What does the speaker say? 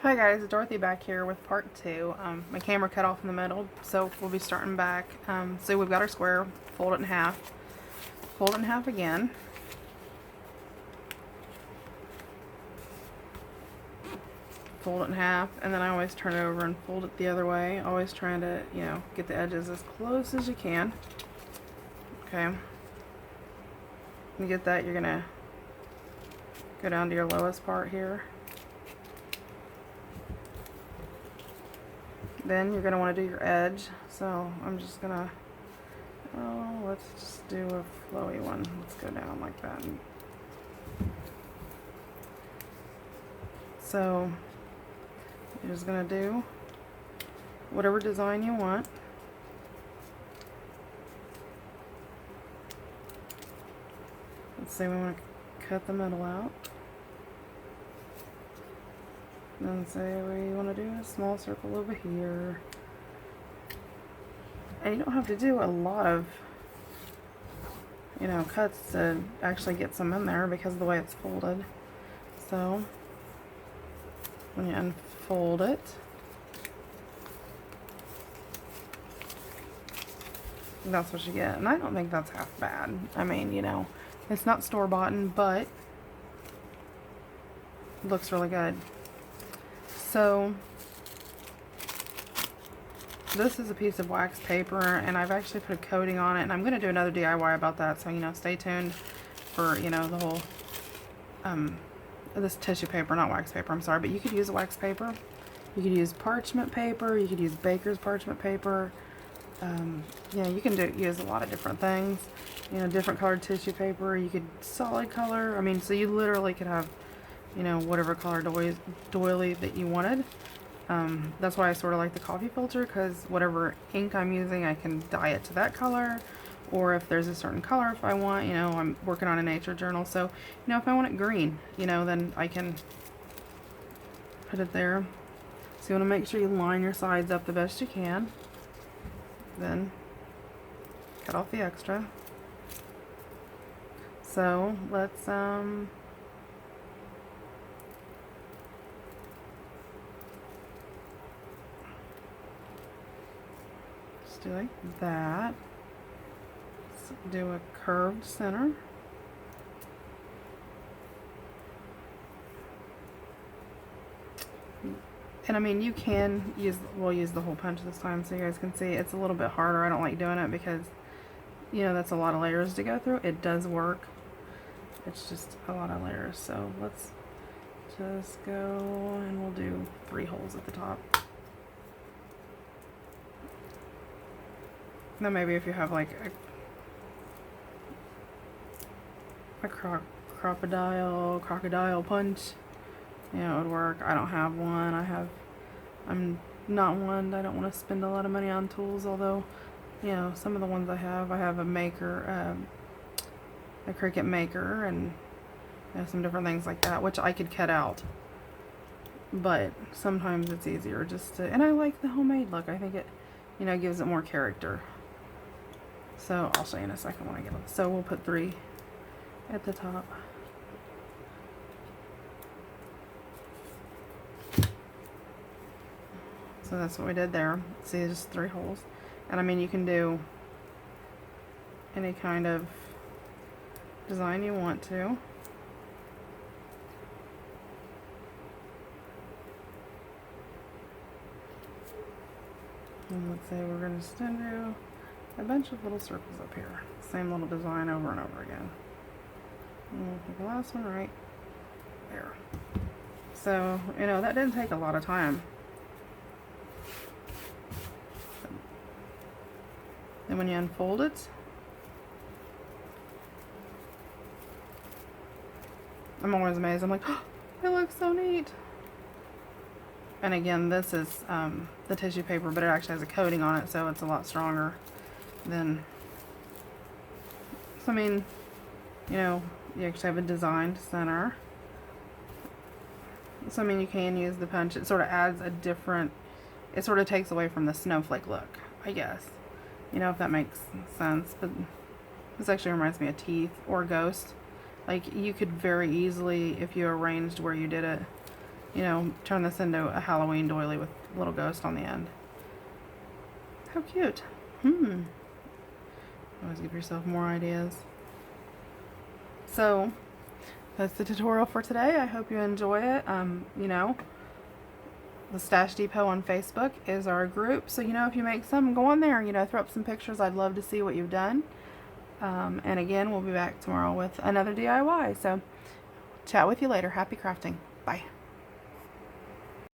Hi guys, Dorothy back here with part 2. My camera cut off in the middle, so we'll be starting back. So we've got our square, fold it in half, fold it in half again, fold it in half, and then I always turn it over and fold it the other way, always trying to, get the edges as close as you can. Okay. When you get that, you're gonna go down to your lowest part here. Then you're going to want to do your edge, so I'm just going to, let's just do a flowy one. Let's go down like that. So you're just going to do whatever design you want. Let's say we want to cut the middle out. Then say we want to do a small circle over here. And you don't have to do a lot of, cuts to actually get some in there because of the way it's folded. So, when you unfold it, that's what you get. And I don't think that's half bad. I mean, it's not store-bought, but it looks really good. So this is a piece of wax paper, and I've actually put a coating on it, and I'm going to do another DIY about that, so stay tuned for the whole this tissue paper, not wax paper, I'm sorry, but you could use a wax paper, you could use parchment paper, you could use baker's parchment paper, you can use a lot of different things, different colored tissue paper, you could solid color, so you literally could have whatever color doily that you wanted. That's why I sort of like the coffee filter, because whatever ink I'm using, I can dye it to that color, or if there's a certain color if I want, I'm working on a nature journal, so, if I want it green, then I can put it there. So you want to make sure you line your sides up the best you can, then cut off the extra. So let's, do like that. Let's do a curved center. And you can we'll use the hole punch this time so you guys can see. It's a little bit harder. I don't like doing it because that's a lot of layers to go through. It does work. It's just a lot of layers. So let's just go and we'll do 3 holes at the top. Now maybe if you have like a crocodile punch, it would work. I don't have one. I'm not one. I don't want to spend a lot of money on tools, although, some of the ones I have a maker, a Cricut maker, and some different things like that, which I could cut out. But sometimes it's easier just to, and I like the homemade look. I think it, gives it more character. So I'll show you in a second when I get it. So we'll put 3 at the top. So that's what we did there. See, just 3 holes. And you can do any kind of design you want to. And let's say we're going to just do a bunch of little circles up here. Same little design over and over again. And we'll put the last one right there. So, that didn't take a lot of time. Then when you unfold it, I'm always amazed. I'm like, oh, it looks so neat. And again, this is the tissue paper, but it actually has a coating on it, so it's a lot stronger than, so you actually have a designed center. So you can use the punch. It sort of adds a different, it sort of takes away from the snowflake look, I guess. If that makes sense. But this actually reminds me of teeth or ghost. Like, you could very easily, if you arranged where you did it, you know, turn this into a Halloween doily with a little ghost on the end. How cute. Always give yourself more ideas. So that's the tutorial for today. I hope you enjoy it. You know, the Stash Depot on Facebook is our group. So, you know, if you make some, go on there, you know, throw up some pictures. I'd love to see what you've done. And again, we'll be back tomorrow with another DIY. So chat with you later. Happy crafting. Bye.